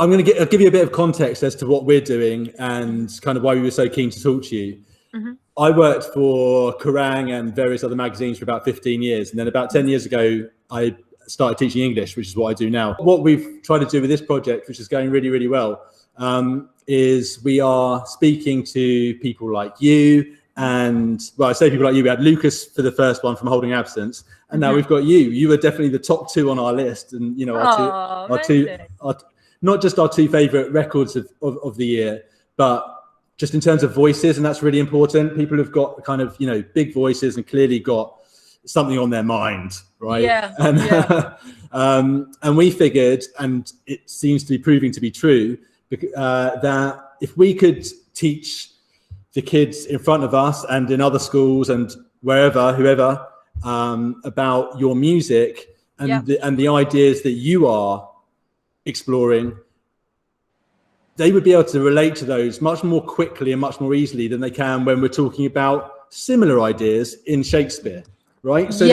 I'll give you a bit of context as to what we're doing and kind of why we were so keen to talk to you. I worked for Kerrang and various other magazines for about 15 years. And then about 10 years ago, I started teaching English, which is what I do now. What we've tried to do with this project, which is going really, really well, is we are speaking to people like you. And well, I say people like you, we had Lucas for the first one from Holding Absence. And now we've got you. You were definitely the top 2 on our list. And, you know, not just our 2 favorite records of the year, but just in terms of voices. And that's really important. People have got kind of, you know, big voices and clearly got something on their mind, right? Yeah. And, and we figured, and it seems to be proving to be true, that if we could teach the kids in front of us and in other schools and whoever, about your music and the ideas that you are exploring, they would be able to relate to those much more quickly and much more easily than they can when we're talking about similar ideas in Shakespeare, right? So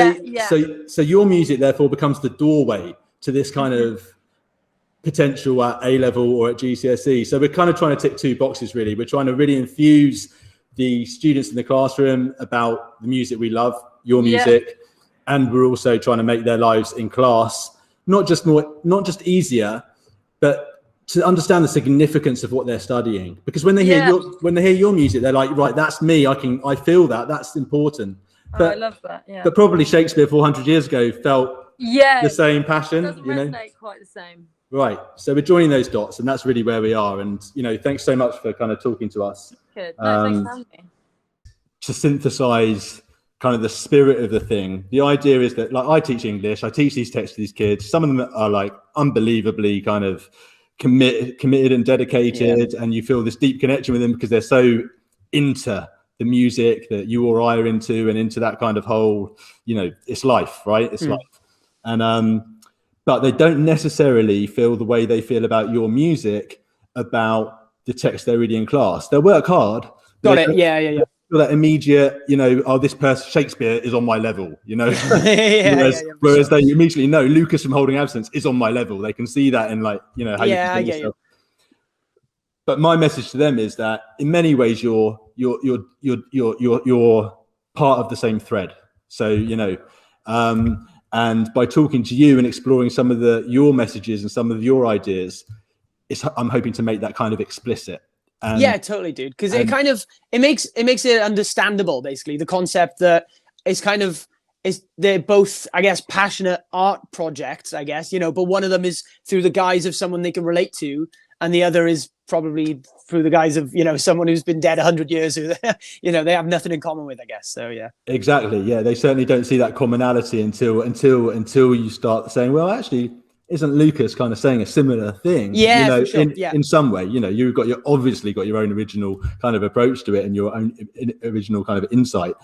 so your music therefore becomes the doorway to this kind of potential at A level or at GCSE. So we're kind of trying to tick 2 boxes really. We're trying to really infuse the students in the classroom about the music we love, your music, and we're also trying to make their lives in class not just easier, but to understand the significance of what they're studying. Because when they hear your music, they're like, right, that's me. I feel that. That's important. But, I love that. Yeah. But probably Shakespeare 400 years ago felt the same passion. It doesn't resonate quite the same. Right. So we're joining those dots, and that's really where we are. And, you know, thanks so much for kind of talking to us. Good. No, thanks for having me. To synthesize kind of the spirit of the thing, the idea is that, like, I teach English, I teach these texts to these kids. Some of them are like unbelievably kind of committed and dedicated, and you feel this deep connection with them because they're so into the music that you or I are into, and into that kind of whole, you know, it's life, right? It's life. And but they don't necessarily feel the way they feel about your music, about the text they're reading in class. They'll work hard. Got it. Yeah. That immediate, you know, oh, this person, Shakespeare, is on my level, you know. Whereas they immediately know Lucas from Holding Absence is on my level. They can see that in, like, you know, how you present yourself. But my message to them is that in many ways you're part of the same thread. So, you know, and by talking to you and exploring some of your messages and some of your ideas, I'm hoping to make that kind of explicit. Yeah, totally, dude. Because it makes it understandable, basically, the concept that they're both, I guess, passionate art projects, I guess, you know, but one of them is through the guise of someone they can relate to, and the other is probably through the guise of, you know, someone who's been dead 100 years who, you know, they have nothing in common with, I guess. So yeah, exactly. Yeah, they certainly don't see that commonality until you start saying, well, actually, isn't Lucas kind of saying a similar thing? Yeah, you know, for sure. in some way, you know, you've obviously got your own original kind of approach to it and your own original kind of insight.